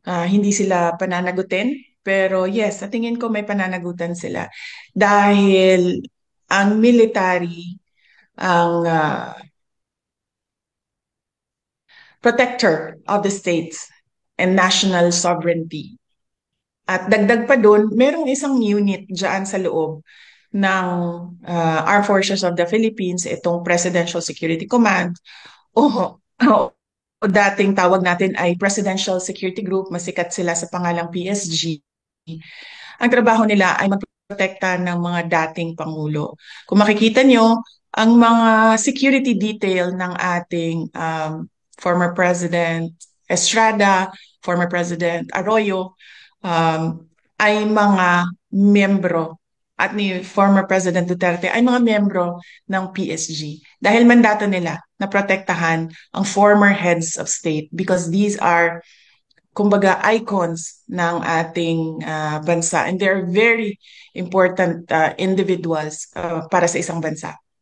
Hindi sila pananagutin. Pero yes, sa tingin ko may pananagutan sila. Dahil ang military, ang protector of the states and national sovereignty. At dagdag pa doon, merong isang unit dyan sa loob ng Armed Forces of the Philippines, itong Presidential Security Command, o dating tawag natin ay Presidential Security Group, masikat sila sa pangalang PSG. Ang trabaho nila ay magprotekta ng mga dating pangulo. Kung makikita nyo, ang mga security detail ng ating former President Estrada, former President Arroyo, ay mga miyembro at ni former President Duterte ay mga miyembro ng PSG dahil mandato nila na protektahan ang former heads of state because these are kumbaga icons ng ating bansa and they're very important individuals para sa isang bansa.